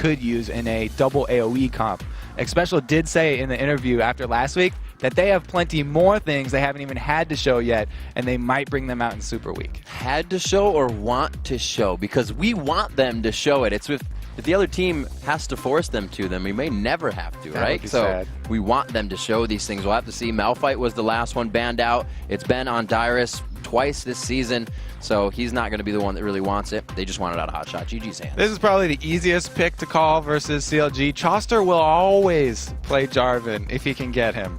could use in a double AoE comp. Xpecial did say in the interview after last week that they have plenty more things they haven't even had to show yet, and they might bring them out in Super Week. Had to show or want to show? Because we want them to show it. It's if the other team has to force them to, then we may never have to, right? So sad. We want them to show these things. We'll have to see. Malphite was the last one banned out. It's been on Dyrus twice this season, so he's not going to be the one that really wants it. They just want it out of Hotshot. GG's hands. This is probably the easiest pick to call versus CLG. Choster will always play Jarvan if he can get him.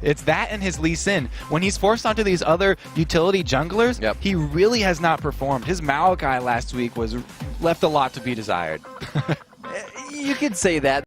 It's that and his Lee Sin. When he's forced onto these other utility junglers, he really has not performed. His Maokai last week left a lot to be desired. You could say that.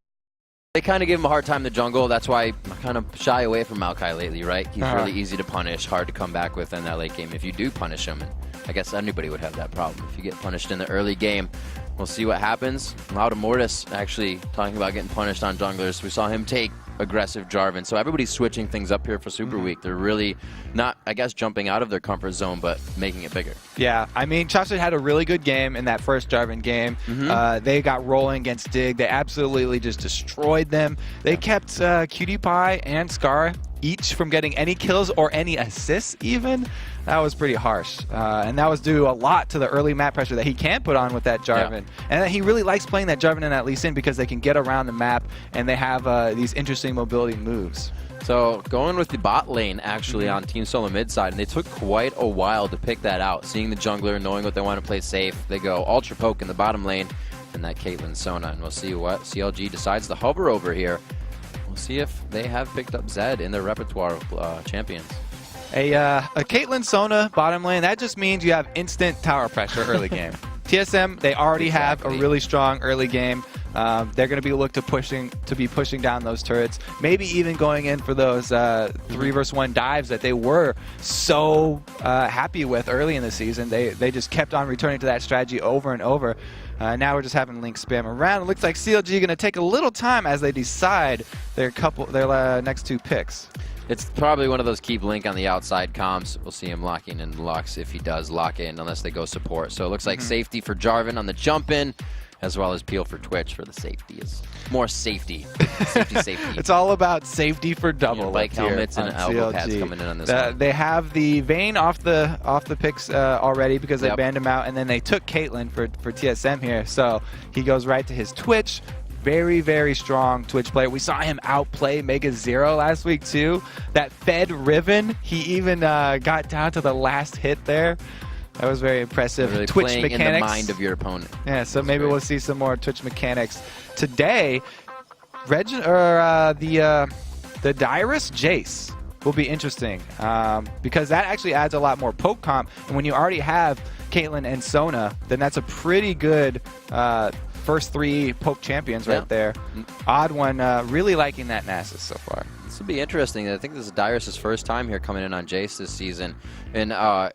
They kind of give him a hard time in the jungle. That's why I kind of shy away from Maokai lately, right? He's really easy to punish, hard to come back with in that late game if you do punish him. And I guess anybody would have that problem if you get punished in the early game. We'll see what happens. Loudamortis actually talking about getting punished on junglers. We saw him take aggressive Jarvan. So everybody's switching things up here for Super Week. They're really not, I guess, jumping out of their comfort zone, but making it bigger. Yeah, I mean, Choster had a really good game in that first Jarvan game. They got rolling against Dig. They absolutely just destroyed them. They kept Cutie Pie and Scar each from getting any kills or any assists even. That was pretty harsh. And that was due a lot to the early map pressure that he can put on with that Jarvan. And he really likes playing that Jarvan and that Lee Sin because they can get around the map and they have these interesting mobility moves. So going with the bot lane actually on Team Solomid side, and they took quite a while to pick that out. Seeing the jungler, knowing what they want to play safe, they go Ultra Poke in the bottom lane and that Caitlyn Sona. And we'll see what CLG decides to hover over here. We'll see if they have picked up Zed in their repertoire of champions. A Caitlyn Sona bottom lane, that just means you have instant tower pressure early game. TSM, they already have a really strong early game. They're going to be looked to be pushing down those turrets, maybe even going in for those 3 versus 1 dives that they were so happy with early in the season. They just kept on returning to that strategy over and over. Now we're just having Link spam around. It looks like CLG going to take a little time as they decide their next 2 picks. It's probably one of those keep Link on the outside comms. We'll see him locking in Lux if he does lock in, unless they go support. So it looks like safety for Jarvan on the jump in, as well as Peel for Twitch for the safety. Is more safety. Safety. It's all about safety for double. Bike helmets and elbow pads coming in on this one. They have the Vayne off the picks already because they banned him out, and then they took Caitlyn for TSM here. So he goes right to his Twitch. Very, very strong Twitch player. We saw him outplay Mega Zero last week too. That Fed Riven, he even got down to the last hit there. That was very impressive. Really Twitch playing mechanics. in the mind of your opponent. Yeah, so maybe we'll see some more Twitch mechanics today. The Dyrus Jace will be interesting because that actually adds a lot more poke comp. And when you already have Caitlyn and Sona, then that's a pretty good first 3 poke champions right there. Odd one, really liking that Nasus so far. This will be interesting. I think this is Dyrus' first time here coming in on Jace this season. And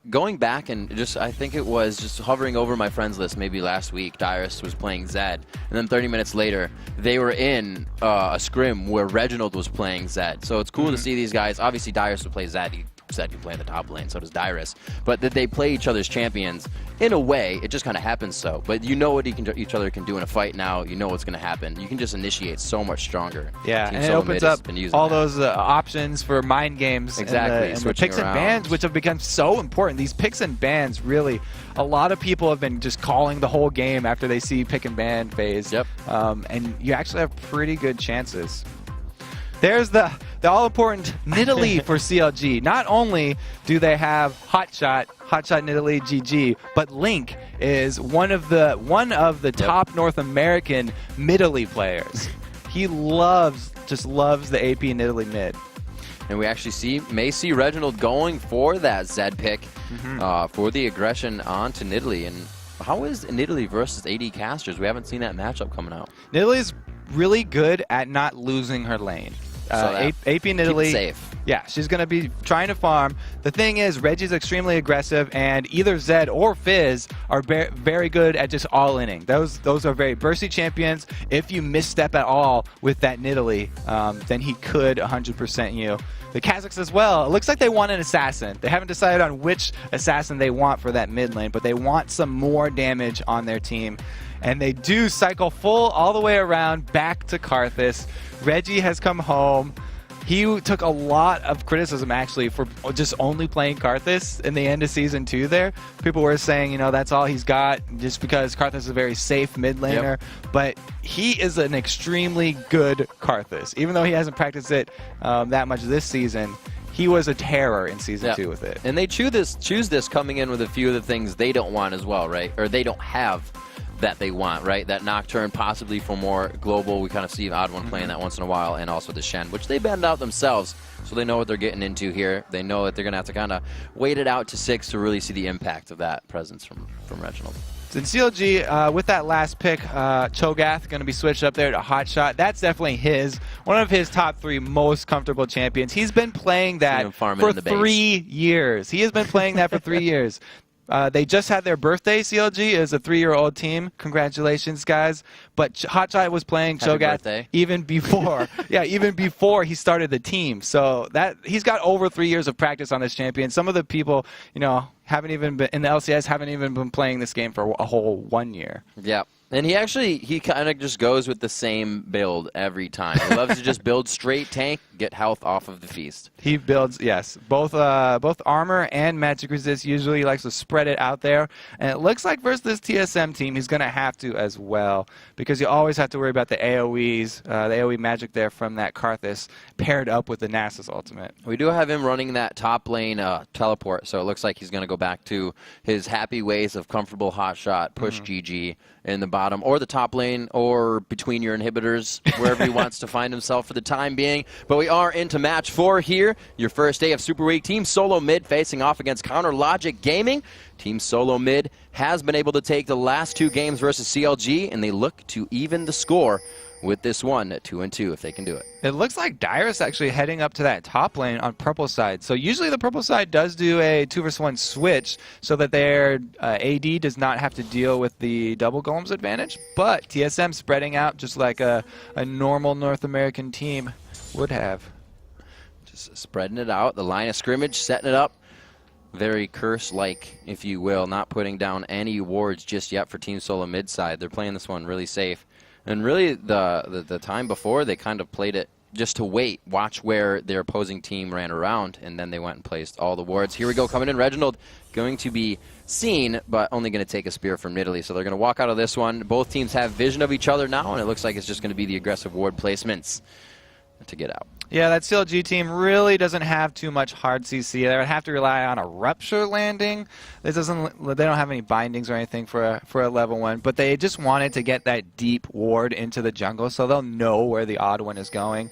going back and I think it was just hovering over my friends list maybe last week, Dyrus was playing Zed. And then 30 minutes later, they were in a scrim where Reginald was playing Zed. So it's cool to see these guys. Obviously, Dyrus would play Zed. Zed can play in the top lane, so does Dyrus. But that they play each other's champions, in a way, it just kind of happens so. But you know what each other can do in a fight now. You know what's going to happen. You can just initiate so much stronger. Yeah, and it opens up all those options for mind games. Exactly. And the picks and bans, which have become so important. These picks and bans, really, a lot of people have been just calling the whole game after they see pick and ban phase. And you actually have pretty good chances. There's the all-important Nidalee for CLG. Not only do they have Hotshot Nidalee GG, but Link is one of the top North American Nidalee players. He just loves the AP Nidalee mid. And we actually may see Reginald going for that Zed pick for the aggression onto Nidalee. And how is Nidalee versus AD casters? We haven't seen that matchup coming out. Nidalee's really good at not losing her lane. AP Nidalee, safe. Yeah, she's going to be trying to farm. The thing is, Reggie's extremely aggressive, and either Zed or Fizz are very good at just all-inning. Those are very bursty champions. If you misstep at all with that Nidalee, then he could 100% you. The Kazakhs as well. It looks like they want an assassin. They haven't decided on which assassin they want for that mid lane, but they want some more damage on their team. And they do cycle full all the way around back to Karthus. Reggie has come home. He took a lot of criticism, actually, for just only playing Karthus in the end of Season 2 there. People were saying, you know, that's all he's got just because Karthus is a very safe mid laner. Yep. But he is an extremely good Karthus. Even though he hasn't practiced it that much this season, he was a terror in Season 2 with it. And they choose this coming in with a few of the things they don't want as well, right? Or they don't have that they want, right? That Nocturne, possibly for more global. We kind of see Odd1 playing that once in a while, and also the Shen, which they bend out themselves, so they know what they're getting into here. They know that they're going to have to kind of wait it out to 6 to really see the impact of that presence from Reginald. In CLG, with that last pick, Cho'Gath going to be switched up there to Hotshot. That's definitely one of his top 3 most comfortable champions. He's been playing that for 3 years. He has been playing that for 3 years. They just had their birthday, CLG, as a 3-year-old team. Congratulations, guys. But Hotshot was playing Cho'Gath even before. Yeah, even before he started the team. So that he's got over 3 years of practice on this champion. Some of the people, you know, haven't even been in the LCS, haven't even been playing this game for a whole 1 year. Yeah. And he kind of just goes with the same build every time. He loves to just build straight tank, get health off of the feast. He builds, yes, both armor and magic resist. Usually he likes to spread it out there. And it looks like versus this TSM team, he's going to have to as well, because you always have to worry about the AoEs, the AoE magic there from that Karthus paired up with the Nasus ultimate. We do have him running that top lane teleport, so it looks like he's going to go back to his happy ways of comfortable hotshot, push GG in the bottom or the top lane or between your inhibitors, wherever he wants to find himself for the time being. But we are into match 4 here. Your first day of Super Week. Team Solomid facing off against Counter Logic Gaming. Team Solomid has been able to take the last 2 games versus CLG, and they look to even the score with this one at 2-2 if they can do it. It looks like Dyrus actually heading up to that top lane on purple side. So usually the purple side does do a 2-1 switch so that their AD does not have to deal with the double golems advantage. But TSM spreading out just like a normal North American team would have. Just spreading it out. The line of scrimmage, setting it up. Very curse-like, if you will, not putting down any wards just yet for Team Solomid side. They're playing this one really safe. And really, the time before, they kind of played it just to wait, watch where their opposing team ran around, and then they went and placed all the wards. Here we go, coming in. Reginald going to be seen, but only going to take a spear from Italy. So they're going to walk out of this one. Both teams have vision of each other now, and it looks like it's just going to be the aggressive ward placements to get out. Yeah, that CLG team really doesn't have too much hard CC. They would have to rely on a rupture landing. They don't have any bindings or anything for a level 1, but they just wanted to get that deep ward into the jungle so they'll know where the odd one is going.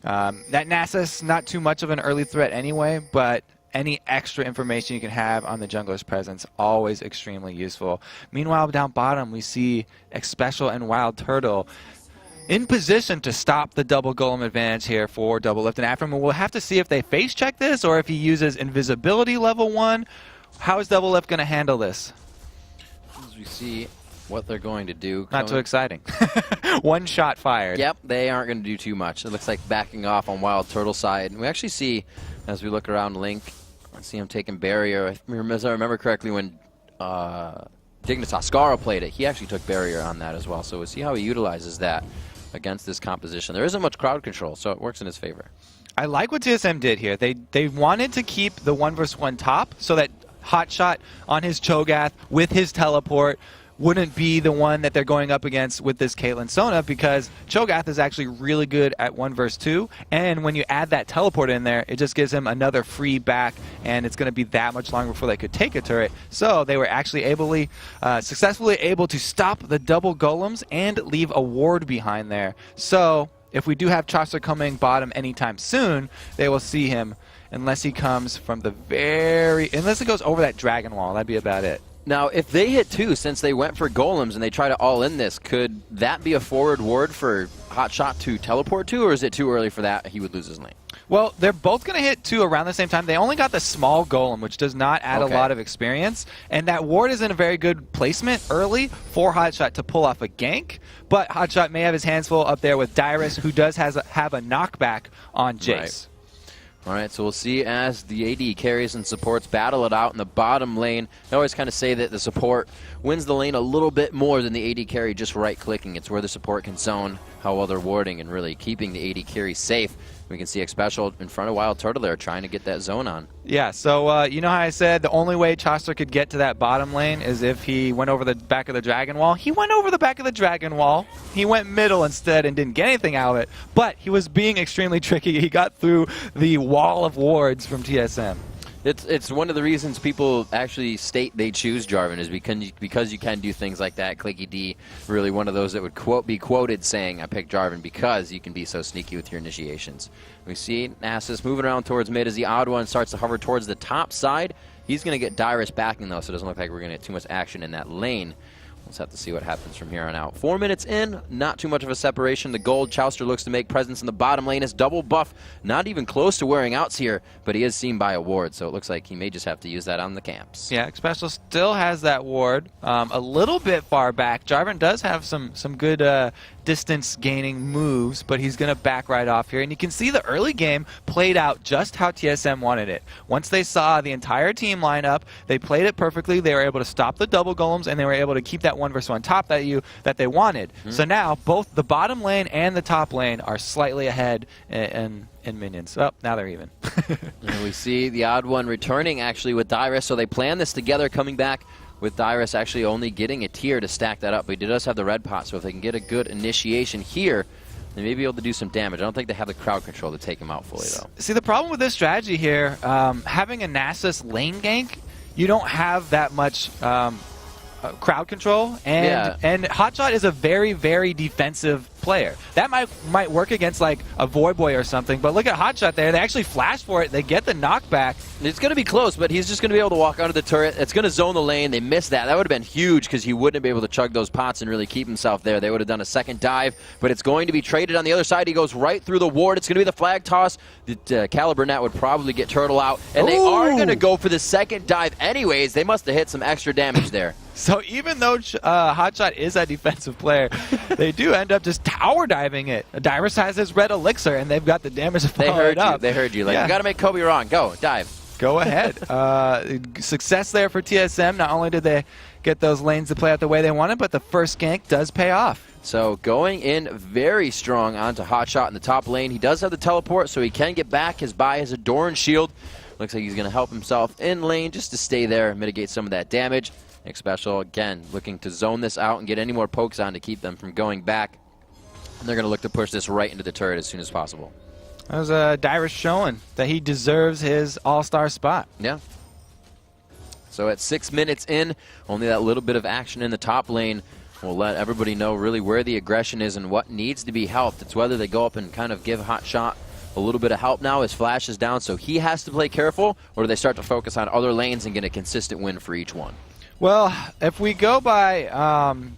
That Nasus, not too much of an early threat anyway, but any extra information you can have on the jungler's presence, always extremely useful. Meanwhile, down bottom, we see Xpecial and Wild Turtle in position to stop the double golem advantage here for Doublelift and Afrim. We'll have to see if they face check this or if he uses invisibility level 1. How is Doublelift going to handle this? As we see what they're going to do. Not too exciting. 1 shot fired. Yep, they aren't going to do too much. It looks like backing off on Wild Turtle side. And we actually see, as we look around Link, I see him taking barrier. As I remember correctly, when Dignitas Scarra played it, he actually took barrier on that as well. So we'll see how he utilizes that against this composition. There isn't much crowd control, so it works in his favor. I like what TSM did here. They wanted to keep the 1v1 top so that Hotshot on his Cho'Gath with his teleport wouldn't be the one that they're going up against with this Caitlyn Sona, because Cho'Gath is actually really good at 1 versus 2, and when you add that teleport in there, it just gives him another free back, and it's going to be that much longer before they could take a turret. So they were actually successfully able to stop the double golems and leave a ward behind there. So if we do have Chaucer coming bottom anytime soon, they will see him, unless he comes from the unless it goes over that dragon wall. That'd be about it. Now, if they hit 2, since they went for golems and they try to all in this, could that be a forward ward for Hotshot to teleport to, or is it too early for that? He would lose his lane. Well, they're both going to hit 2 around the same time. They only got the small golem, which does not add a lot of experience. And that ward is in a very good placement early for Hotshot to pull off a gank. But Hotshot may have his hands full up there with Dyrus, who does have a knockback on Jace. Right. All right, so we'll see as the AD carries and supports battle it out in the bottom lane. I always kind of say that the support wins the lane a little bit more than the AD carry just right-clicking. It's where the support can zone, how well they're warding, and really keeping the AD carry safe. We can see X Special in front of Wild Turtle there trying to get that zone on. Yeah, so you know how I said the only way Chaucer could get to that bottom lane is if he went over the back of the Dragon Wall? He went over the back of the Dragon Wall. He went middle instead and didn't get anything out of it. But he was being extremely tricky. He got through the wall of wards from TSM. It's one of the reasons people actually state they choose Jarvan is because you can do things like that. Clicky D, really one of those that would be quoted saying, I picked Jarvan because you can be so sneaky with your initiations. We see Nasus moving around towards mid as the odd one starts to hover towards the top side. He's going to get Dyrus backing though, so it doesn't look like we're going to get too much action in that lane. Let's have to see what happens from here on out. 4 minutes in, not too much of a separation. The gold Chaucer looks to make presence in the bottom lane. His double buff, not even close to wearing outs here, but he is seen by a ward, so it looks like he may just have to use that on the camps. Yeah, Special still has that ward a little bit far back. Jarvan does have some good distance gaining moves, but he's going to back right off here. And you can see the early game played out just how TSM wanted it. Once they saw the entire team line up, they played it perfectly. They were able to stop the double golems, and they were able to keep that 1v1 top that they wanted. So now both the bottom lane and the top lane are slightly ahead in minions. Oh, now they're even. And we see the odd one returning actually with Dyrus, so they plan this together, coming back with Dyrus actually only getting a tier to stack that up. But he does have the red pot, so if they can get a good initiation here, they may be able to do some damage. I don't think they have the crowd control to take him out fully, though. See, the problem with this strategy here, having a Nasus lane gank, you don't have that much crowd control, and Hotshot is a very, very defensive player. That might work against like a Void Boy or something, but look at Hotshot there. They actually flash for it. They get the knockback. It's going to be close, but he's just going to be able to walk under the turret. It's going to zone the lane. They missed that. That would have been huge because he wouldn't be able to chug those pots and really keep himself there. They would have done a second dive, but it's going to be traded on the other side. He goes right through the ward. It's going to be the flag toss. The Caliber Net would probably get Turtle out, and they are going to go for the second dive anyways. They must have hit some extra damage there. So even though Hotshot is a defensive player, they do end up just tower diving it. Dyrus has his red elixir, and they've got the damage to follow it up. They heard you. Like, you got to make Kobe wrong. Go, dive. Go ahead. Success there for TSM. Not only did they get those lanes to play out the way they wanted, but the first gank does pay off. So going in very strong onto Hotshot in the top lane. He does have the teleport, so he can get back. His buy is a Doran shield. Looks like he's going to help himself in lane just to stay there and mitigate some of that damage. X Special, again, looking to zone this out and get any more pokes on to keep them from going back. And they're going to look to push this right into the turret as soon as possible. That was Dyrus showing that he deserves his all-star spot. Yeah. So at 6 minutes in, only that little bit of action in the top lane will let everybody know really where the aggression is and what needs to be helped. It's whether they go up and kind of give Hotshot a little bit of help now. His flash is down, so he has to play careful, or do they start to focus on other lanes and get a consistent win for each one? Well, if we go by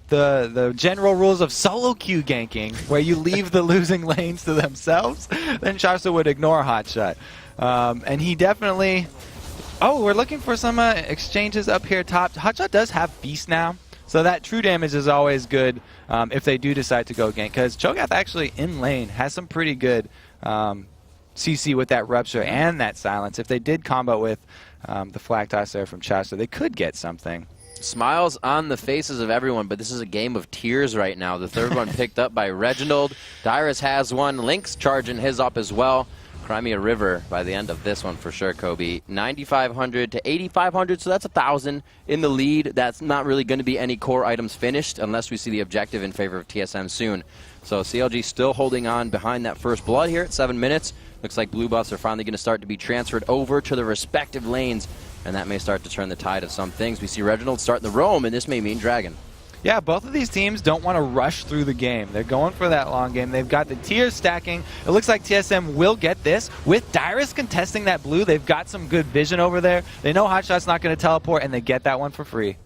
the general rules of solo queue ganking, where you leave the losing lanes to themselves, then Chaucer would ignore Hotshot. And he definitely... Oh, we're looking for some exchanges up here top. Hotshot does have Beast now, so that true damage is always good if they do decide to go gank, because Cho'Gath actually in lane has some pretty good CC with that Rupture and that Silence. If they did combo with the flag toss there from Chaucer, they could get something. Smiles on the faces of everyone, but this is a game of tears right now. The third one picked up by Reginald. Dyrus has one. Link's charging his up as well. Crimea River by the end of this one for sure, Kobe. 9,500 to 8,500, so that's 1,000 in the lead. That's not really going to be any core items finished unless we see the objective in favor of TSM soon. So CLG still holding on behind that first blood here at 7 minutes. Looks like blue buffs are finally going to start to be transferred over to the respective lanes, and that may start to turn the tide of some things. We see Reginald starting the roam, and this may mean Dragon. Yeah, both of these teams don't want to rush through the game. They're going for that long game. They've got the tiers stacking. It looks like TSM will get this. With Dyrus contesting that blue, they've got some good vision over there. They know Hotshot's not going to teleport, and they get that one for free.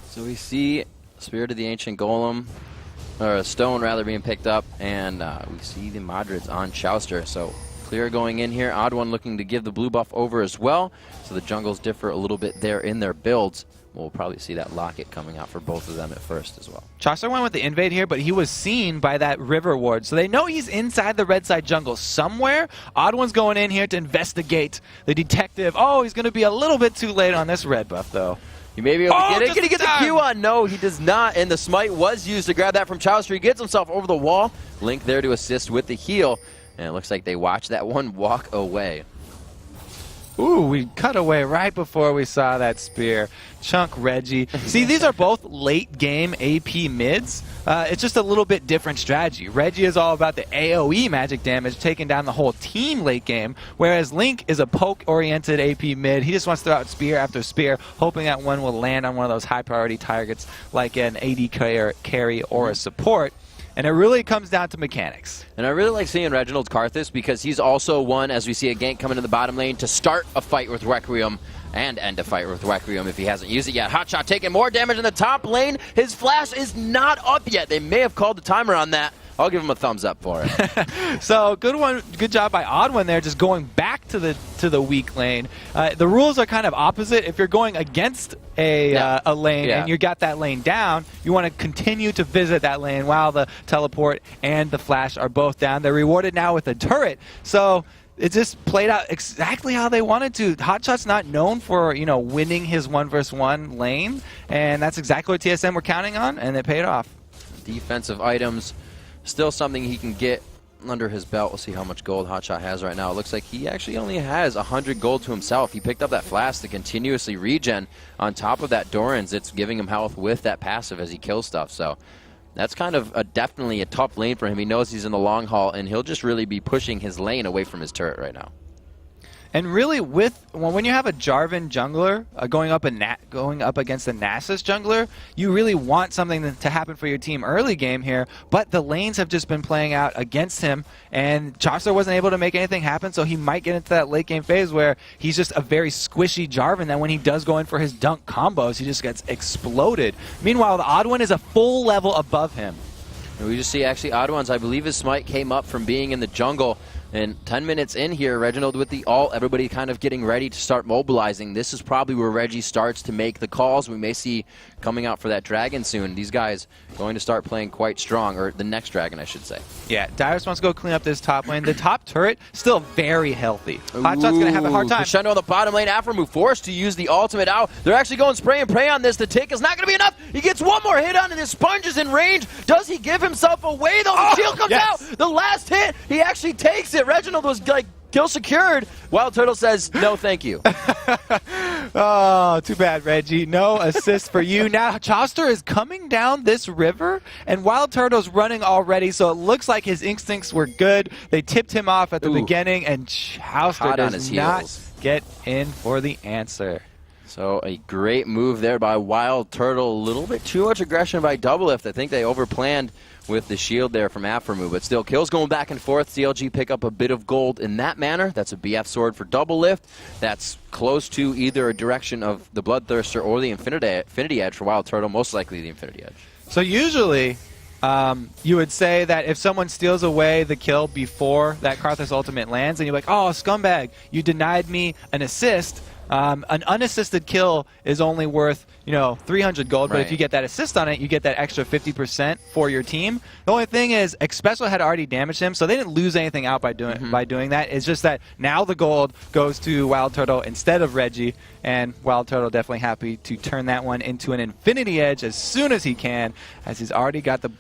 So we see Spirit of the Ancient Golem, or a stone rather, being picked up, and we see the Madrids on Chauster. So clear going in here. Odd one looking to give the blue buff over as well. So the jungles differ a little bit there in their builds. we'll probably see that locket coming out for both of them at first as well. Chaucer went with the invade here, but he was seen by that river ward, so they know he's inside the red side jungle somewhere. Odd One's going in here to investigate the detective. Oh, he's going to be a little bit too late on this red buff, though. He may be able to get it. Can he get the Q on? No, he does not. And the smite was used to grab that from Chaucer. He gets himself over the wall. Link there to assist with the heal. And it looks like they watched that one walk away. Ooh, we cut away right before we saw that spear. Chunk Reggie. See, these are both late game AP mids. It's just a little bit different strategy. Reggie is all about the AoE magic damage, taking down the whole team late game, whereas Link is a poke-oriented AP mid. He just wants to throw out spear after spear, hoping that one will land on one of those high-priority targets like an AD carry or a support. And it really comes down to mechanics. And I really like seeing Reginald Karthus because he's also one, as we see a gank coming in the bottom lane, to start a fight with Requiem and end a fight with Requiem if he hasn't used it yet. Hotshot taking more damage in the top lane. His flash is not up yet. They may have called the timer on that. I'll give him a thumbs up for it. So good job by Odd One there, just going back to the weak lane. The rules are kind of opposite. If you're going against a lane and you got that lane down, you want to continue to visit that lane while the teleport and the flash are both down. They're rewarded now with a turret. So it just played out exactly how they wanted to. Hotshot's not known for, winning his 1v1 lane, and that's exactly what TSM were counting on, and it paid off. Defensive items. Still something he can get under his belt. We'll see how much gold Hotshot has right now. It looks like he actually only has 100 gold to himself. He picked up that flask to continuously regen on top of that Doran's. It's giving him health with that passive as he kills stuff. So that's kind of definitely a tough lane for him. He knows he's in the long haul, and he'll just really be pushing his lane away from his turret right now. And really, when you have a Jarvan jungler going up against a Nasus jungler, you really want something to happen for your team early game here. But the lanes have just been playing out against him, and Chaucer wasn't able to make anything happen. So he might get into that late game phase where he's just a very squishy Jarvan. That when he does go in for his dunk combos, he just gets exploded. Meanwhile, the Odd One is a full level above him. And we just see actually Odd One's, I believe his smite came up from being in the jungle. And 10 minutes in here, Reginald with the ult, everybody kind of getting ready to start mobilizing. This is probably where Reggie starts to make the calls. We may see coming out for that dragon soon. These guys going to start playing quite strong, or the next dragon, I should say. Yeah, Dyrus wants to go clean up this top lane. The top turret, still very healthy. Hotshot's going to have a hard time. Crescendo on the bottom lane. Afremu forced to use the ultimate out. They're actually going spray and pray on this. The tick is not going to be enough. He gets one more hit on, and his sponge is in range. Does he give himself away, though? The shield comes out. The last hit, he actually takes it. Reginald was like, kill secured. Wild Turtle says, no, thank you. Oh, too bad, Reggie. No assist for you. Now, Chaucer is coming down this river, and Wild Turtle's running already, so it looks like his instincts were good. They tipped him off at the beginning, and Chaucer does not get in for the answer. So a great move there by Wild Turtle. A little bit too much aggression by Doublelift. I think they overplanned with the shield there from Afremu, but still kills going back and forth. CLG pick up a bit of gold in that manner. That's a BF sword for Doublelift. That's close to either a direction of the Bloodthirster or the Infinity Edge for Wild Turtle, most likely the Infinity Edge. So usually you would say that if someone steals away the kill before that Karthus ultimate lands, and you're like, oh, scumbag, you denied me an assist. An unassisted kill is only worth, 300 gold, but if you get that assist on it, you get that extra 50% for your team. The only thing is, Xpecial had already damaged him, so they didn't lose anything out by doing that. It's just that now the gold goes to Wild Turtle instead of Reggie, and Wild Turtle definitely happy to turn that one into an Infinity Edge as soon as he can, as he's already got the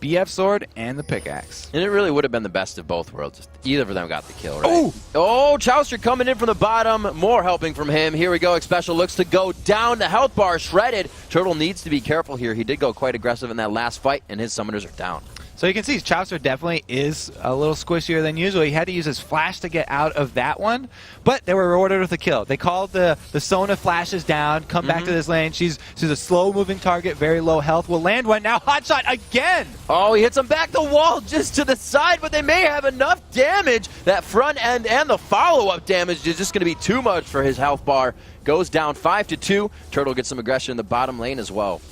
BF sword and the pickaxe. And it really would have been the best of both worlds. Either of them got the kill, right? Oh, Chaucer coming in from the bottom. More helping from him. Here we go. Xpecial looks to go down. The health bar shredded. Turtle needs to be careful here. He did go quite aggressive in that last fight, and his summoners are down. So you can see Chaucer definitely is a little squishier than usual. He had to use his flash to get out of that one, but they were rewarded with a kill. They called the Sona flashes down, come back to this lane. She's a slow-moving target, very low health. Will land one. Now Hotshot again! Oh, he hits him back the wall just to the side, but they may have enough damage. That front end and the follow-up damage is just going to be too much for his health bar. Goes down 5-2. Turtle gets some aggression in the bottom lane as well.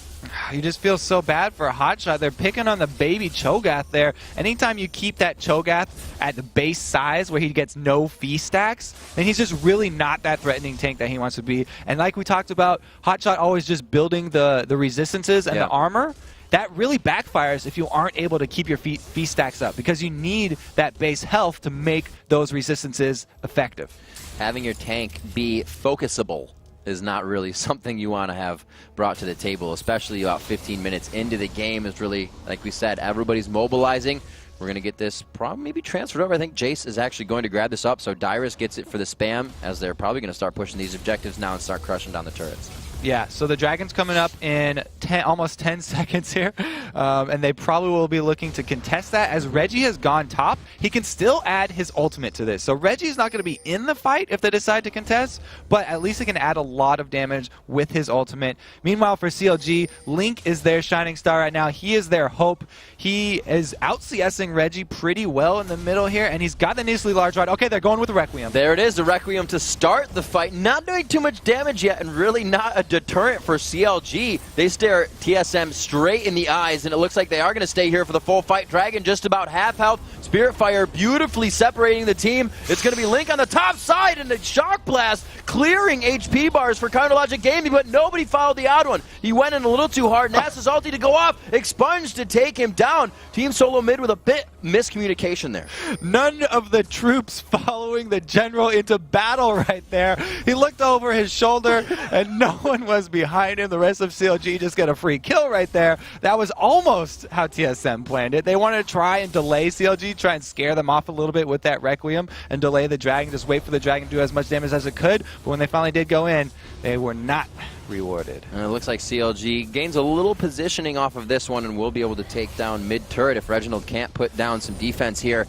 You just feel so bad for a Hotshot. They're picking on the baby Cho'Gath there. Anytime you keep that Cho'Gath at the base size where he gets no fee stacks, then he's just really not that threatening tank that he wants to be. And like we talked about, Hotshot always just building the resistances and the armor. That really backfires if you aren't able to keep your fee stacks up, because you need that base health to make those resistances effective. Having your tank be focusable is not really something you want to have brought to the table, especially about 15 minutes into the game. Is really, like we said, everybody's mobilizing. We're going to get this probably maybe transferred over. I think Jace is actually going to grab this up, so Dyrus gets it for the spam, as they're probably going to start pushing these objectives now and start crushing down the turrets. Yeah, so the Dragon's coming up in almost 10 seconds here, and they probably will be looking to contest that. As Reggie has gone top, he can still add his ultimate to this. So Reggie's not going to be in the fight if they decide to contest, but at least he can add a lot of damage with his ultimate. Meanwhile, for CLG, Link is their shining star right now. He is their hope. He is out-CSing Reggie pretty well in the middle here, and he's got the needlessly large rod. Okay, they're going with the Requiem. There it is, the Requiem to start the fight. Not doing too much damage yet, and really not a deterrent for CLG. They stare TSM straight in the eyes, and it looks like they are going to stay here for the full fight. Dragon just about half health. Spirit Fire beautifully separating the team. It's going to be Link on the top side, and the Shock Blast clearing HP bars for Counter Logic Gaming, but nobody followed the odd one. He went in a little too hard. Nasa's ulti to go off. Expunge to take him down. Team Solomid with a bit miscommunication there. None of the troops following the general into battle right there. He looked over his shoulder, and no one was behind him. The rest of CLG just got a free kill right there. That was almost how TSM planned it. They wanted to try and delay CLG, try and scare them off a little bit with that Requiem and delay the Dragon, just wait for the Dragon to do as much damage as it could. But when they finally did go in, they were not rewarded. And it looks like CLG gains a little positioning off of this one and will be able to take down mid-turret if Reginald can't put down some defense here.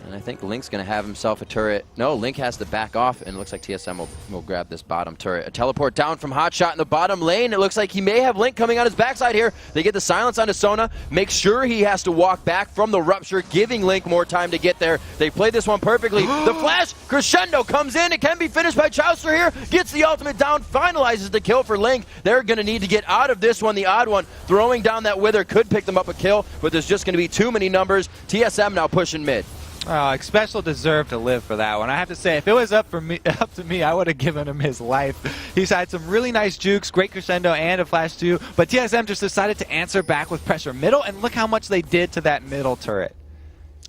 And I think Link's going to have himself a turret. No, Link has to back off, and it looks like TSM will grab this bottom turret. A teleport down from Hotshot in the bottom lane. It looks like he may have Link coming on his backside here. They get the silence onto Sona. Make sure he has to walk back from the rupture, giving Link more time to get there. They played this one perfectly. The flash crescendo comes in. It can be finished by Chaucer here. Gets the ultimate down, finalizes the kill for Link. They're going to need to get out of this one. The odd one throwing down that Wither could pick them up a kill, but there's just going to be too many numbers. TSM now pushing mid. Special deserved to live for that one. I have to say, if it was up to me, I would have given him his life. He's had some really nice jukes, great crescendo, and a flash too, but TSM just decided to answer back with pressure middle, and look how much they did to that middle turret.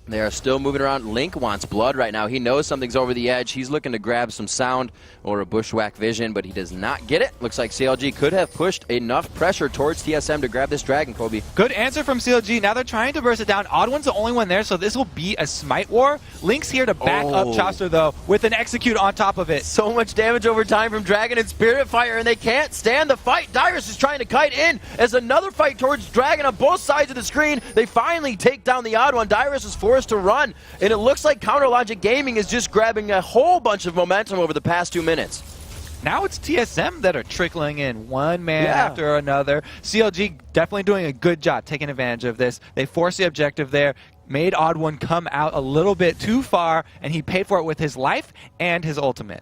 They are still moving around. Link wants blood right now. He knows something's over the edge. He's looking to grab some sound or a bushwhack vision, but he does not get it. Looks like CLG could have pushed enough pressure towards TSM to grab this Dragon, Kobe. Good answer from CLG. Now they're trying to burst it down. Odd One's the only one there, so this will be a smite war. Link's here to back up Chaucer, though, with an execute on top of it. So much damage over time from Dragon and Spirit Fire, and they can't stand the fight. Dyrus is trying to kite in as another fight towards Dragon on both sides of the screen. They finally take down the Odd One. Dyrus is forced to run, and it looks like Counter Logic Gaming is just grabbing a whole bunch of momentum over the past 2 minutes. Now it's TSM that are trickling in one man after another. CLG definitely doing a good job taking advantage of this. They forced the objective there, made Odd One come out a little bit too far, and he paid for it with his life and his ultimate.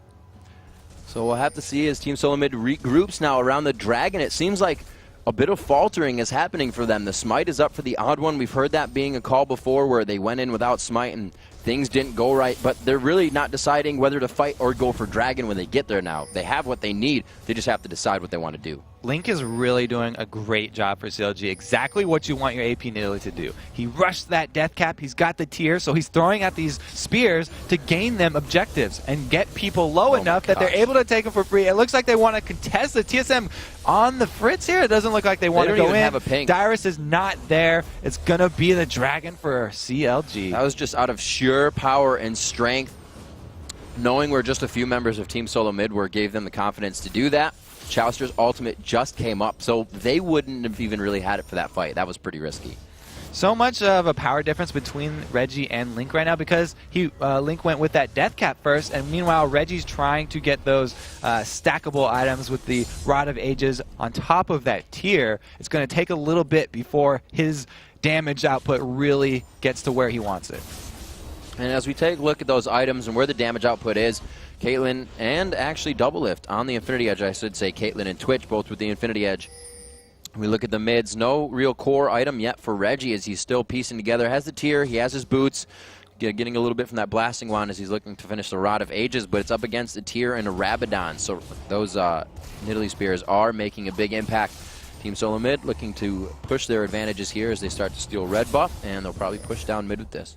So we'll have to see as Team Solomid regroups now around the Dragon. It seems like a bit of faltering is happening for them. The smite is up for the Odd One. We've heard that being a call before where they went in without smite and things didn't go right, but they're really not deciding whether to fight or go for Dragon when they get there now. They have what they need. They just have to decide what they want to do. Link is really doing a great job for CLG. Exactly what you want your AP Nidalee to do. He rushed that death cap. He's got the tier, so he's throwing out these spears to gain them objectives and get people low enough that they're able to take them for free. It looks like they want to contest the TSM on the fritz here. It doesn't look like they want to go in. Have a ping. Dyrus is not there. It's going to be the Dragon for CLG. That was just out of sheer power and strength. Knowing where just a few members of Team Solomid were gave them the confidence to do that. Chaucer's ultimate just came up, so they wouldn't have even really had it for that fight. That was pretty risky. So much of a power difference between Reggie and Link right now because Link went with that death cap first, and meanwhile Reggie's trying to get those stackable items with the Rod of Ages on top of that tier. It's going to take a little bit before his damage output really gets to where he wants it. And as we take a look at those items and where the damage output is, Caitlyn and actually Double Lift on the Infinity Edge, I should say Caitlyn and Twitch both with the Infinity Edge. We look at the mids. No real core item yet for Reggie as he's still piecing together. Has the tier, he has his boots, getting a little bit from that blasting wand as he's looking to finish the Rod of Ages, but it's up against a tier and a Rabadon. So those Nidalee Spears are making a big impact. Team Solomid looking to push their advantages here as they start to steal red buff, and they'll probably push down mid with this.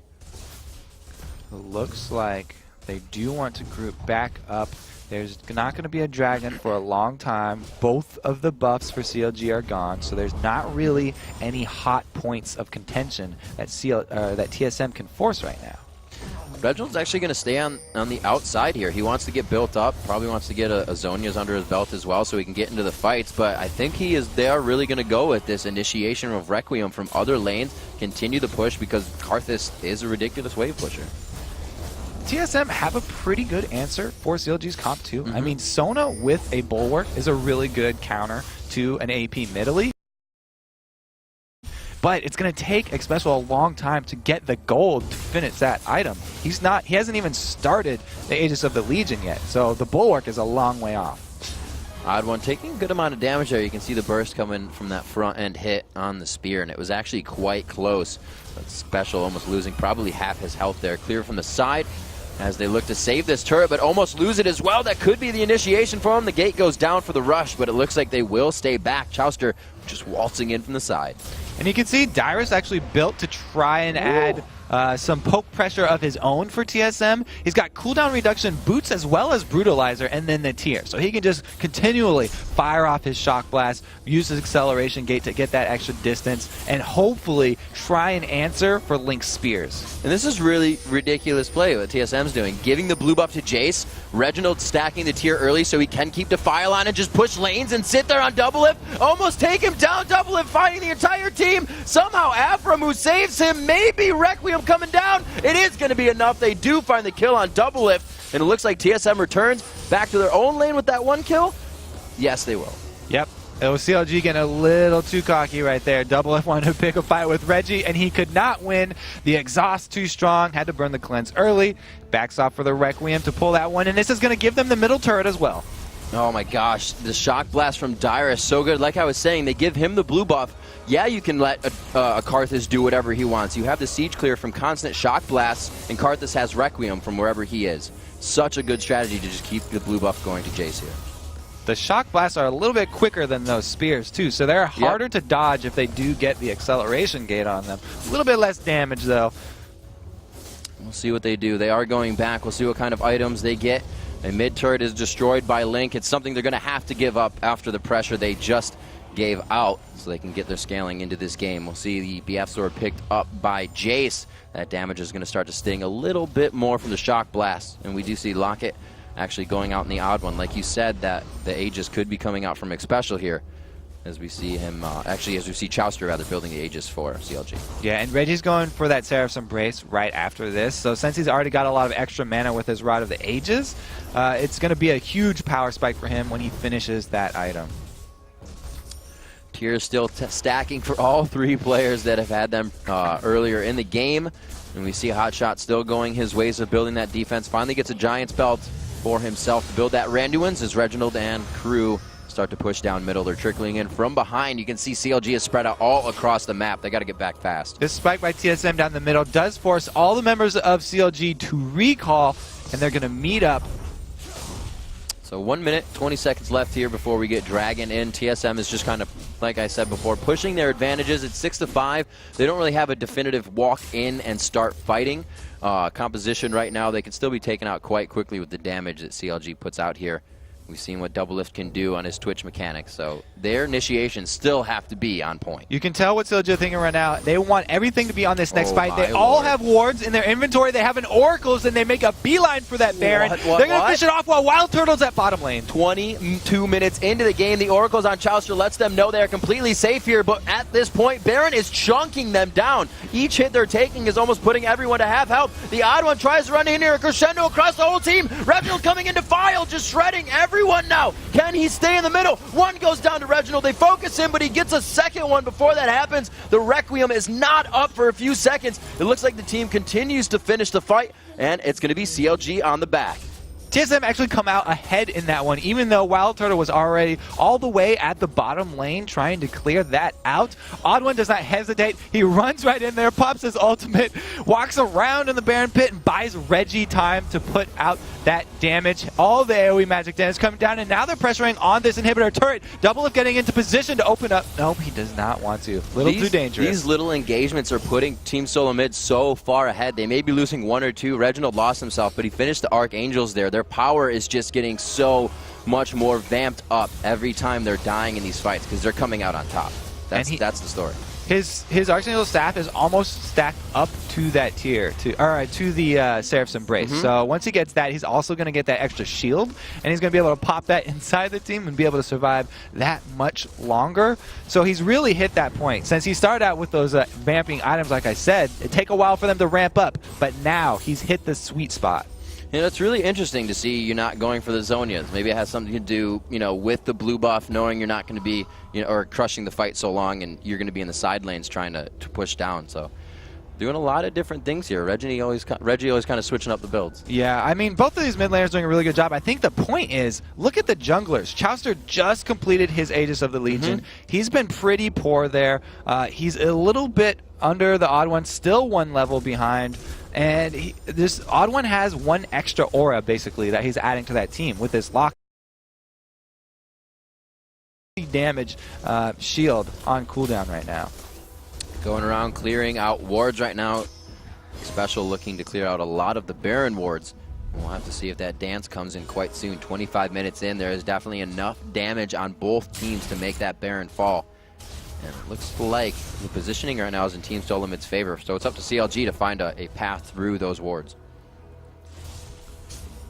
Looks like they do want to group back up. There's not going to be a dragon for a long time. Both of the buffs for CLG are gone, so there's not really any hot points of contention that TSM can force right now. Reginald's actually going to stay on the outside here. He wants to get built up, probably wants to get a Zhonya's under his belt as well so he can get into the fights, but I think they are really going to go with this initiation of Requiem from other lanes, continue the push because Karthus is a ridiculous wave pusher. TSM have a pretty good answer for CLG's comp too. I mean, Sona with a Bulwark is a really good counter to an AP Nidalee. But it's going to take especially a long time to get the gold to finish that item. He hasn't even started the Aegis of the Legion yet, so the Bulwark is a long way off. Odd one taking a good amount of damage there. You can see the burst coming from that front end hit on the spear, and it was actually quite close. But Special almost losing probably half his health there. Clear from the side as they look to save this turret, but almost lose it as well. That could be the initiation for him. The gate goes down for the rush, but it looks like they will stay back. Chouster just waltzing in from the side. And you can see Dyrus actually built to try and add some poke pressure of his own for TSM. He's got cooldown reduction boots as well as brutalizer and then the tier. So he can just continually fire off his shock blast, use his acceleration gate to get that extra distance, and hopefully try and answer for Link's spears. And this is really ridiculous play what TSM's doing. Giving the blue buff to Jace, Reginald stacking the tier early so he can keep Defile on and just push lanes and sit there on Doublelift, almost take him down. Doublelift fighting the entire team. Somehow Avram, who saves him, maybe Requiem coming down. It is going to be enough. They do find the kill on Doublelift, and it looks like TSM returns back to their own lane with that one kill. Yes, they will. Yep. It was CLG getting a little too cocky right there. Doublelift wanted to pick a fight with Reggie, and he could not win. The exhaust too strong. Had to burn the cleanse early. Backs off for the Requiem to pull that one, and this is going to give them the middle turret as well. Oh my gosh, the shock blast from Dyrus, so good. Like I was saying, they give him the blue buff. Yeah, you can let a Karthus do whatever he wants. You have the siege clear from constant shock blasts, and Karthus has Requiem from wherever he is. Such a good strategy to just keep the blue buff going to Jace here. The shock blasts are a little bit quicker than those spears too, so they're harder to dodge if they do get the acceleration gate on them. A little bit less damage though. We'll see what they do. They are going back. We'll see what kind of items they get. A mid turret is destroyed by Link. It's something they're going to have to give up after the pressure they just gave out so they can get their scaling into this game. We'll see the BF sword picked up by Jace. That damage is going to start to sting a little bit more from the shock blast. And we do see Locket actually going out in the odd one. Like you said, that the Aegis could be coming out from Xpecial here. As we see him, as we see Chouster rather building the Aegis for CLG. Yeah, and Reggie's going for that Seraph's Embrace right after this. So since he's already got a lot of extra mana with his Rod of the Ages, it's going to be a huge power spike for him when he finishes that item. Tier still stacking for all three players that have had them earlier in the game. And we see Hotshot still going his ways of building that defense. Finally gets a Giant's Belt for himself to build that Randuin's as Reginald and crew start to push down middle. They're trickling in from behind. You can see CLG is spread out all across the map. They got to get back fast. This spike by TSM down the middle does force all the members of CLG to recall, and they're going to meet up. So 1 minute, 20 seconds left here before we get Dragon in. TSM is just kind of, like I said before, pushing their advantages. It's 6-5. They don't really have a definitive walk in and start fighting composition right now. They can still be taken out quite quickly with the damage that CLG puts out here. We've seen what Doublelift can do on his Twitch mechanics, so their initiations still have to be on point. You can tell what CLG are thinking right now. They want everything to be on this next fight. They all have wards in their inventory. They have an Oracles, and they make a beeline for that Baron. They're going to fish it off while Wild Turtle's at bottom lane. 22 minutes into the game, the Oracles on Chouster lets them know they're completely safe here, but at this point, Baron is chunking them down. Each hit they're taking is almost putting everyone to half health. The odd one tries to run in here, a crescendo across the whole team. Reginald coming into File, just shredding everyone now. Can he stay in the middle? One goes down to Reginald. They focus him, but he gets a second one before that happens. The Requiem is not up for a few seconds. It looks like the team continues to finish the fight, and it's going to be CLG on the back. TSM actually come out ahead in that one, even though Wild Turtle was already all the way at the bottom lane trying to clear that out. Odd1 does not hesitate. He runs right in there, pops his ultimate, walks around in the Baron pit, and buys Reggie time to put out that damage. All the AoE magic damage coming down, and now they're pressuring on this inhibitor turret. Doublelift getting into position to open up. Nope, he does not want to. Too dangerous. These little engagements are putting Team Solomid so far ahead. They may be losing 1 or 2. Reginald lost himself, but he finished the Archangels there. Their power is just getting so much more vamped up every time they're dying in these fights because they're coming out on top. That's the story. His Archangel staff is almost stacked up to that tier, to the Seraph's Embrace. So once he gets that, he's also going to get that extra shield, and he's going to be able to pop that inside the team and be able to survive that much longer. So he's really hit that point. Since he started out with those vamping items, like I said, it take a while for them to ramp up, but now he's hit the sweet spot. You know, it's really interesting to see you not going for the Zonias. Maybe it has something to do, with the blue buff, knowing you're not going to be, or crushing the fight so long, and you're going to be in the side lanes trying to push down. So, doing a lot of different things here. Reggie always kind of switching up the builds. Yeah, I mean, both of these mid laners doing a really good job. I think the point is, look at the junglers. Chowster just completed his Aegis of the Legion. He's been pretty poor there. He's a little bit under the Odd1, still 1 level behind. And this Odd1 has 1 extra aura, basically, that he's adding to that team with this lock damage shield on cooldown right now. Going around clearing out wards right now. Special looking to clear out a lot of the Baron wards. We'll have to see if that dance comes in quite soon. 25 minutes in, there is definitely enough damage on both teams to make that Baron fall. And it looks like the positioning right now is in Team Solomid's favor, so it's up to CLG to find a path through those wards.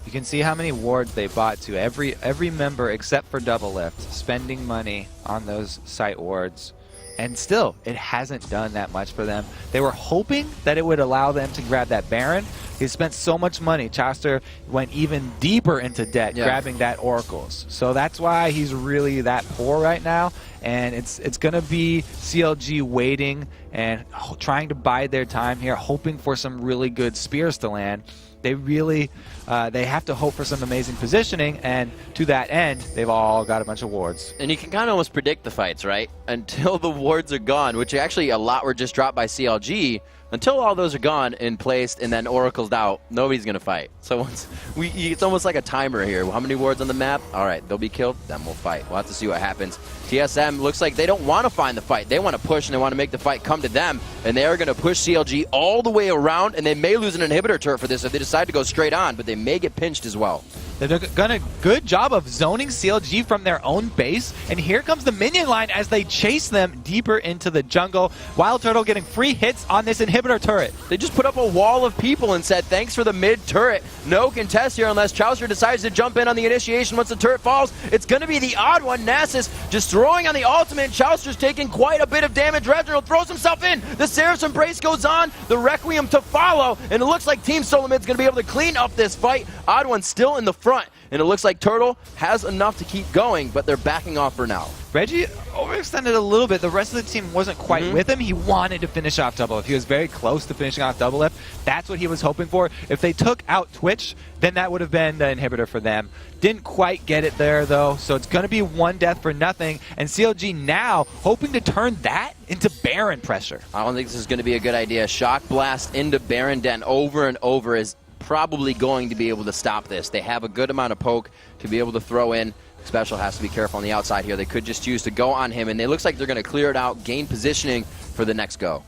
You can see how many wards they bought to. Every member except for Doublelift spending money on those site wards. And still, it hasn't done that much for them. They were hoping that it would allow them to grab that Baron. He spent so much money. Chowster went even deeper into debt grabbing that Oracles. So that's why he's really that poor right now. And it's going to be CLG waiting and trying to bide their time here, hoping for some really good spears to land. They really they have to hope for some amazing positioning, and to that end, they've all got a bunch of wards. And you can kind of almost predict the fights, right? Until the wards are gone, which actually a lot were just dropped by CLG. Until all those are gone and placed and then Oracle's out, nobody's going to fight. So it's almost like a timer here. How many wards on the map? All right, they'll be killed, then we'll fight. We'll have to see what happens. TSM looks like they don't want to find the fight. They want to push and they want to make the fight come to them. And they are going to push CLG all the way around, and they may lose an inhibitor turret for this if they decide to go straight on, but they may get pinched as well. They've done a good job of zoning CLG from their own base, and here comes the minion line as they chase them deeper into the jungle. Wild Turtle getting free hits on this inhibitor turret. They just put up a wall of people and said, thanks for the mid turret. No contest here unless Chowster decides to jump in on the initiation once the turret falls. It's going to be the odd one. Nasus just throwing on the ultimate. Chowster's taking quite a bit of damage. Reginald throws himself in. The Seraph's Embrace goes on. The Requiem to follow. And it looks like Team Solomid's going to be able to clean up this fight. Odd one still in the front. And it looks like Turtle has enough to keep going, but they're backing off for now. Reggie overextended a little bit. The rest of the team wasn't quite with him. He wanted to finish off Doublelift. He was very close to finishing off Doublelift. That's what he was hoping for. If they took out Twitch, then that would have been the inhibitor for them. Didn't quite get it there, though, so it's going to be 1 death for nothing. And CLG now hoping to turn that into Baron pressure. I don't think this is going to be a good idea. Shock Blast into Baron Den over and over is probably going to be able to stop this. They have a good amount of poke to be able to throw in. Special has to be careful on the outside here. They could just choose to go on him, and it looks like they're going to clear it out, gain positioning for the next go.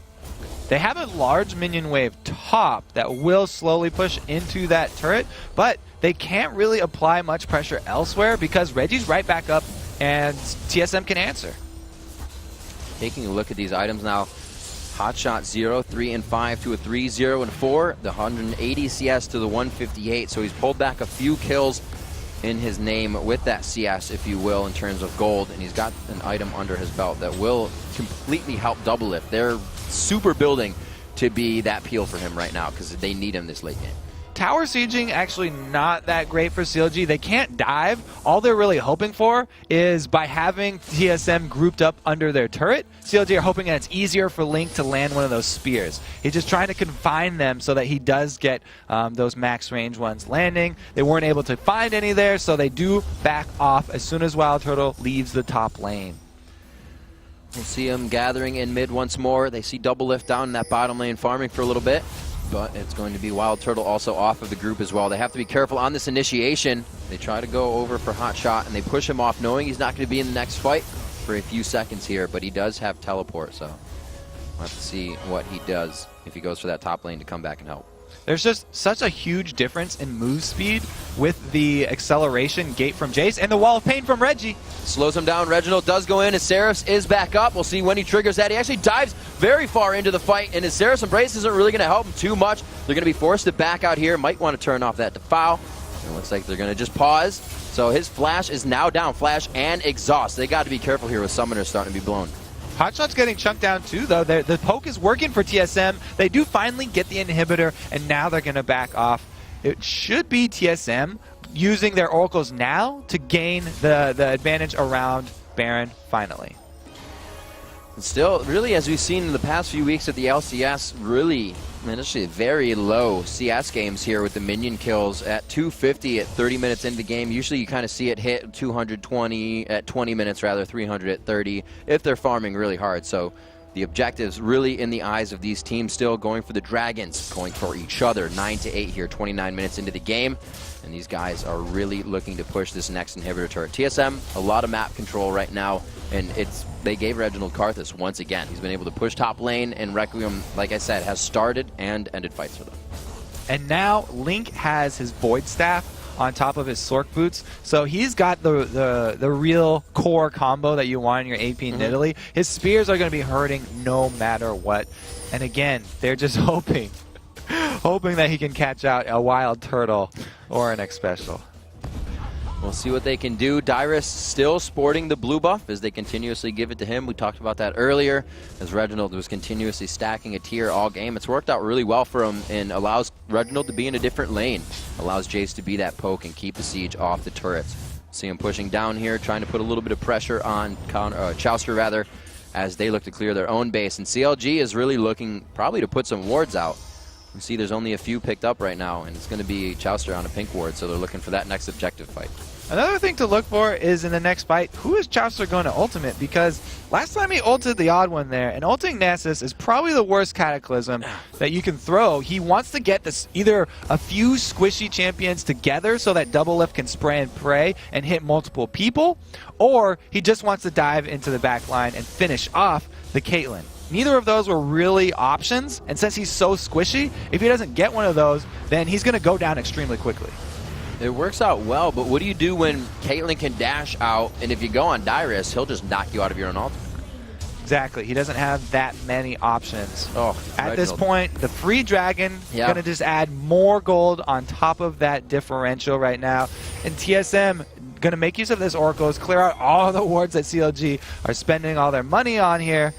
They have a large minion wave top that will slowly push into that turret, but they can't really apply much pressure elsewhere because Reggie's right back up and TSM can answer. Taking a look at these items now. Hotshot 0, 3, and 5 to a 3, 0, and 4. The 180 CS to the 158. So he's pulled back a few kills in his name with that CS, if you will, in terms of gold. And he's got an item under his belt that will completely help Doublelift. They're super building to be that peel for him right now because they need him this late game. tower sieging actually not that great for CLG. They can't dive. All they're really hoping for is by having TSM grouped up under their turret, CLG are hoping that it's easier for Link to land one of those spears. He's just trying to confine them so that he does get those max range ones landing. They weren't able to find any there, so they do back off as soon as Wild Turtle leaves the top lane. We'll see them gathering in mid once more. They see Double Lift down in that bottom lane farming for a little bit. But it's going to be Wild Turtle also off of the group as well. They have to be careful on this initiation. They try to go over for Hot Shot, and they push him off knowing he's not going to be in the next fight for a few seconds here. But he does have teleport, so we'll have to see what he does if he goes for that top lane to come back and help. There's just such a huge difference in move speed with the acceleration gate from Jace and the Wall of Pain from Reggie. Slows him down. Reginald does go in as Seraphs is back up. We'll see when he triggers that. He actually dives very far into the fight, and his Seraph's Embrace isn't really going to help him too much. They're going to be forced to back out here. Might want to turn off that Defile. It looks like they're going to just pause. So his Flash is now down. Flash and Exhaust. They got to be careful here with Summoners starting to be blown. Hotshot's getting chunked down too, though. The poke is working for TSM. They do finally get the inhibitor, and now they're going to back off. It should be TSM using their oracles now to gain the advantage around Baron finally. Still, really, as we've seen in the past few weeks at the LCS, really, actually very low CS games here with the minion kills at 250 at 30 minutes into the game. Usually you kind of see it hit 220 at 20 minutes, rather 300 at 30 if they're farming really hard. So the objectives really in the eyes of these teams still going for the Dragons, going for each other. 9-8 here, 29 minutes into the game. And these guys are really looking to push this next inhibitor turret. TSM, a lot of map control right now, and they gave Reginald Karthus once again. He's been able to push top lane, and Requiem, like I said, has started and ended fights for them. And now Link has his Void Staff on top of his Sork Boots, so he's got the real core combo that you want in your AP Nidalee. His spears are going to be hurting no matter what. And again, they're just hoping that he can catch out a Wild Turtle or an X Special. We'll see what they can do. Dyrus still sporting the blue buff as they continuously give it to him. We talked about that earlier as Reginald was continuously stacking a tier all game. It's worked out really well for him and allows Reginald to be in a different lane. Allows Jace to be that poke and keep the siege off the turrets. See him pushing down here, trying to put a little bit of pressure on Chauster rather, as they look to clear their own base. And CLG is really looking probably to put some wards out. You see there's only a few picked up right now, and it's going to be Chauster on a pink ward, so they're looking for that next objective fight. Another thing to look for is in the next fight, who is Chauster going to ultimate? Because last time he ulted the odd one there, and ulting Nasus is probably the worst Cataclysm that you can throw. He wants to get this either a few squishy champions together so that Double Lift can spray and pray and hit multiple people, or he just wants to dive into the back line and finish off the Caitlyn. Neither of those were really options, and since he's so squishy, if he doesn't get one of those, then he's going to go down extremely quickly. It works out well, but what do you do when Caitlyn can dash out, and if you go on Dyrus, he'll just knock you out of your own ultimate? Exactly. He doesn't have that many options. At this Reginald. point, the free dragon is going to just add more gold on top of that differential right now. And TSM going to make use of this oracles, clear out all the wards that CLG are spending all their money on here,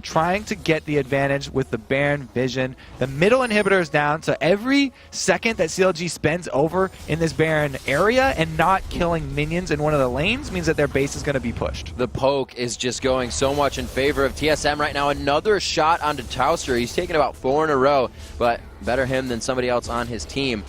trying to get the advantage with the Baron Vision. The middle inhibitor is down, so every second that CLG spends over in this Baron area and not killing minions in one of the lanes means that their base is going to be pushed. The poke is just going so much in favor of TSM right now. Another shot onto Chauster. He's taken about 4 in a row, but better him than somebody else on his team.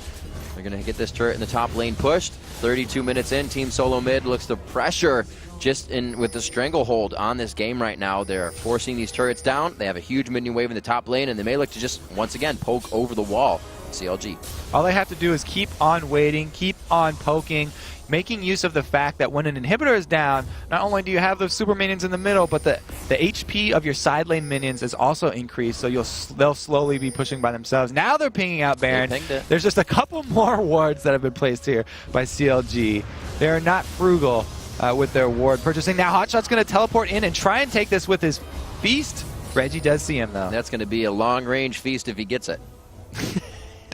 They're going to get this turret in the top lane pushed. 32 minutes in, Team Solomid looks to pressure just in with the stranglehold on this game right now. They're forcing these turrets down. They have a huge minion wave in the top lane, and they may look to just, once again, poke over the wall. CLG. All they have to do is keep on waiting, keep on poking, making use of the fact that when an inhibitor is down, not only do you have those super minions in the middle, but the HP of your side lane minions is also increased, so they'll slowly be pushing by themselves. Now they're pinging out Baron. There's just a couple more wards that have been placed here by CLG. They're not frugal with their ward purchasing. Now Hotshot's going to teleport in and try and take this with his feast. Reggie does see him, though. That's going to be a long-range feast if he gets it.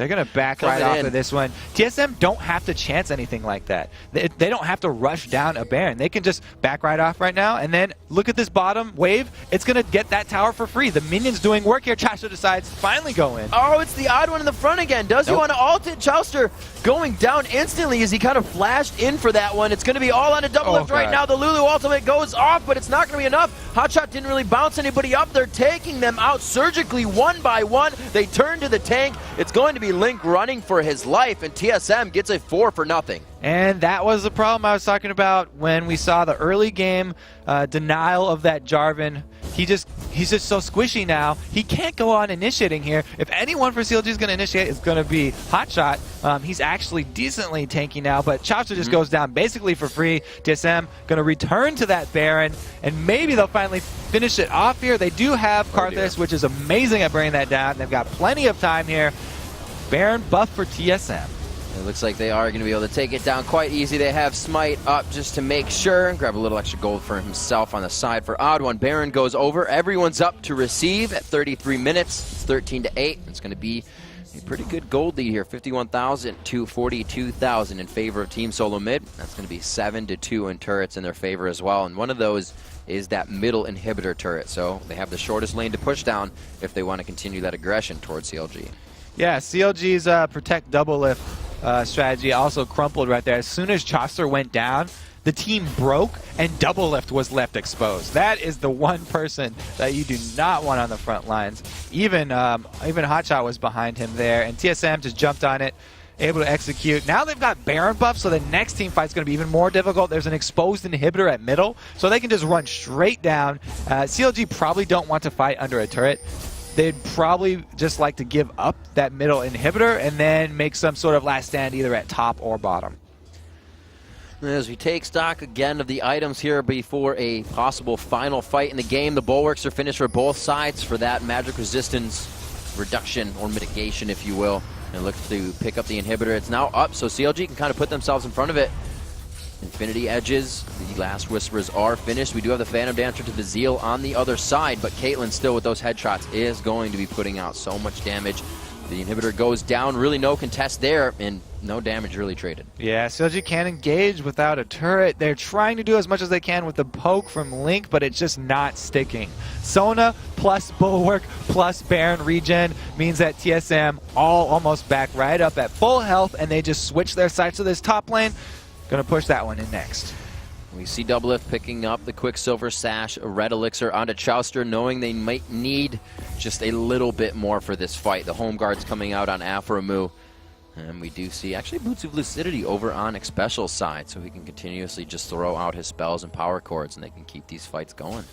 They're going to back right off of this one. TSM don't have to chance anything like that. They don't have to rush down a Baron. They can just back right off right now, and then look at this bottom wave. It's going to get that tower for free. The minions doing work here. Chauster decides to finally go in. Oh, it's the odd one in the front again. Does he want to ult it? Chauster going down instantly as he kind of flashed in for that one. It's going to be all on a double lift right now. The Lulu ultimate goes off, but it's not going to be enough. Hotshot didn't really bounce anybody up. They're taking them out surgically one by one. They turn to the tank. It's going to be Link running for his life, and TSM gets a 4 for nothing. And that was the problem I was talking about when we saw the early game denial of that Jarvan. He's just so squishy now. He can't go on initiating here. If anyone for CLG is going to initiate, it's going to be Hotshot. He's actually decently tanky now, but Chauster just goes down basically for free. TSM going to return to that Baron, and maybe they'll finally finish it off here. They do have Karthus, which is amazing at bringing that down. They've got plenty of time here. Baron buff for TSM. It looks like they are going to be able to take it down quite easy. They have Smite up just to make sure. Grab a little extra gold for himself on the side for Odd One. Baron goes over. Everyone's up to receive at 33 minutes. It's 13-8. It's going to be a pretty good gold lead here. 51,000 to 42,000 in favor of Team Solomid. That's going to be 7-2 in turrets in their favor as well. And one of those is that middle inhibitor turret. So they have the shortest lane to push down if they want to continue that aggression towards CLG. Yeah, CLG's protect double lift strategy also crumpled right there. As soon as Chaucer went down, the team broke and double lift was left exposed. That is the one person that you do not want on the front lines. Even Hotshot was behind him there, and TSM just jumped on it, able to execute. Now they've got Baron buff, so the next team fight's going to be even more difficult. There's an exposed inhibitor at middle, so they can just run straight down. CLG probably don't want to fight under a turret. They'd probably just like to give up that middle inhibitor and then make some sort of last stand either at top or bottom. As we take stock again of the items here before a possible final fight in the game, the bulwarks are finished for both sides for that magic resistance reduction or mitigation, if you will. And look to pick up the inhibitor. It's now up, so CLG can kind of put themselves in front of it. Infinity Edges, the Last Whisperers are finished. We do have the Phantom Dancer to the Zeal on the other side, but Caitlyn still with those headshots is going to be putting out so much damage. The inhibitor goes down, really no contest there, and no damage really traded. Yeah, CLG can't engage without a turret. They're trying to do as much as they can with the poke from Link, but it's just not sticking. Sona plus Bulwark plus Baron regen means that TSM all almost back right up at full health, and they just switch their sights to this top lane. Gonna push that one in next. We see Doublelift picking up the Quicksilver Sash, a Red Elixir onto Chauster, knowing they might need just a little bit more for this fight. The home guard's coming out on Afromu. And we do see actually Boots of Lucidity over on Xpecial's side, so he can continuously just throw out his spells and power chords, and they can keep these fights going.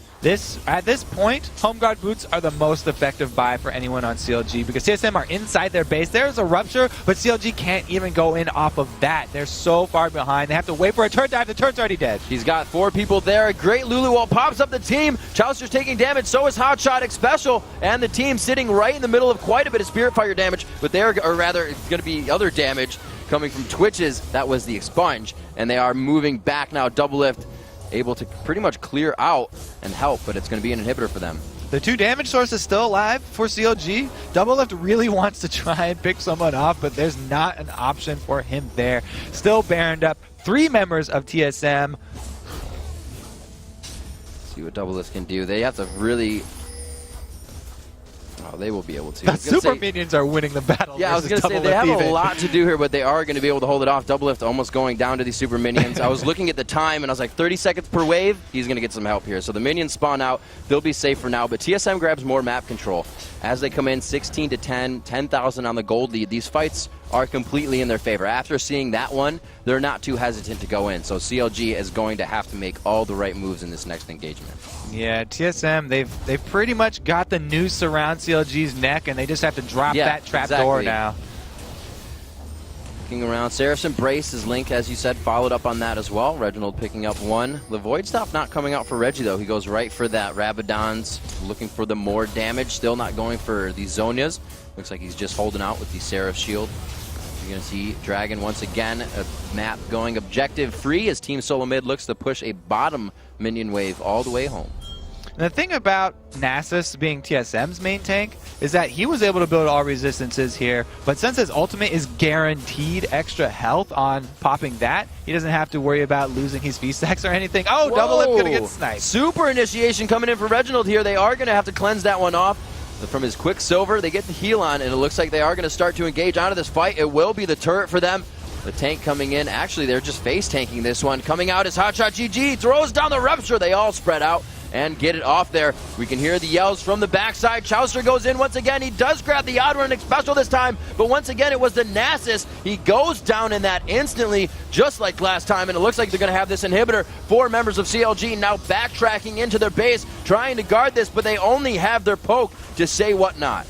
At this point, home guard boots are the most effective buy for anyone on CLG because TSM are inside their base. There's a rupture, but CLG can't even go in off of that. They're so far behind. They have to wait for a turret dive. The turret's already dead. He's got 4 people there. A great Lulu wall pops up the team. Chauster's taking damage. So is Hotshot Xpecial, and the team sitting right in the middle of quite a bit of Spirit Fire damage. But or rather, it's going to be other damage coming from Twitches. That was the Expunge, and they are moving back now. Doublelift able to pretty much clear out and help, but it's going to be an inhibitor for them. The 2 damage sources still alive for CLG. Doublelift really wants to try and pick someone off, but there's not an option for him there. Still Baroned up. 3 members of TSM. See what Doublelift can do. They have to really... Oh, they will be able to. The super minions are winning the battle. Yeah, I was going to say they have a lot to do here, but they are going to be able to hold it off. Doublelift almost going down to these super minions. I was looking at the time, and I was like, 30 seconds per wave. He's going to get some help here. So the minions spawn out. They'll be safe for now, but TSM grabs more map control. As they come in 16 to 10, 10,000 on the gold lead. These fights are completely in their favor. After seeing that one, they're not too hesitant to go in. So CLG is going to have to make all the right moves in this next engagement. Yeah, TSM, they've pretty much got the noose around CLG's neck, and they just have to drop that trap door now. Looking around, Seraph's Embrace is Link, as you said, followed up on that as well. Reginald picking up 1. The Void Staff not coming out for Reggie, though. He goes right for that Rabadon's, looking for the more damage. Still not going for the Zonias. Looks like he's just holding out with the Seraph Shield. You're going to see Dragon once again, a map going objective free as Team Solomid looks to push a bottom minion wave all the way home. And the thing about Nasus being TSM's main tank is that he was able to build all resistances here, but since his ultimate is guaranteed extra health on popping that, he doesn't have to worry about losing his V-stacks or anything. Oh, Whoa. double lip gonna get sniped. Super initiation coming in for Reginald here. They are going to have to cleanse that one off. From his Quicksilver, they get the heal on, and it looks like they are going to start to engage out of this fight. It will be the turret for them. The tank coming in. Actually, they're just face tanking this one. Coming out is Hotshot GG. Throws down the Rupture. They all spread out and get it off there. We can hear the yells from the backside. Chaucer goes in once again. He does grab the odd running special this time, but once again it was the Nasus. He goes down in that instantly, just like last time, and it looks like they're going to have this inhibitor. 4 members of CLG now backtracking into their base, trying to guard this, but they only have their poke to say whatnot.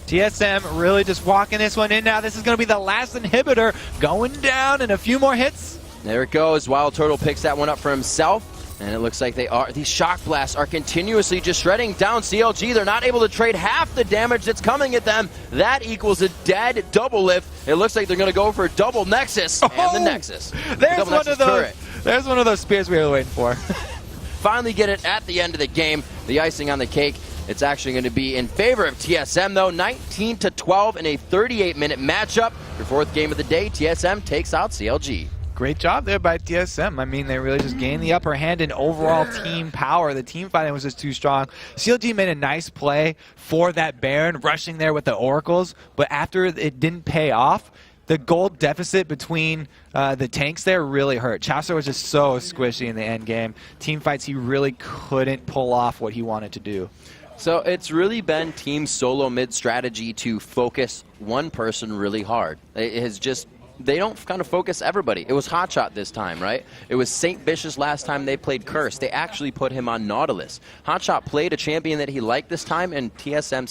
TSM really just walking this one in now. This is going to be the last inhibitor going down in a few more hits. There it goes. Wild Turtle picks that one up for himself. And it looks like these shock blasts are continuously just shredding down CLG. They're not able to trade half the damage that's coming at them. That equals a dead double lift. It looks like they're going to go for double Nexus and the Nexus. There's one of those. Turret. There's one of those spears we were waiting for. Finally get it at the end of the game. The icing on the cake. It's actually going to be in favor of TSM though. 19-12 in a 38-minute matchup. Your 4th game of the day. TSM takes out CLG. Great job there by TSM. I mean, they really just gained the upper hand in overall team power. The team fighting was just too strong. CLG made a nice play for that Baron, rushing there with the Oracles, but after it didn't pay off, the gold deficit between the tanks there really hurt. Chaucer was just so squishy in the end game. Team fights, he really couldn't pull off what he wanted to do. So it's really been Team Solomid strategy to focus one person really hard. It has just... They don't kind of focus everybody. It was Hotshot this time, right? It was St. Vicious last time they played Curse. They actually put him on Nautilus. Hotshot played a champion that he liked this time, and TSM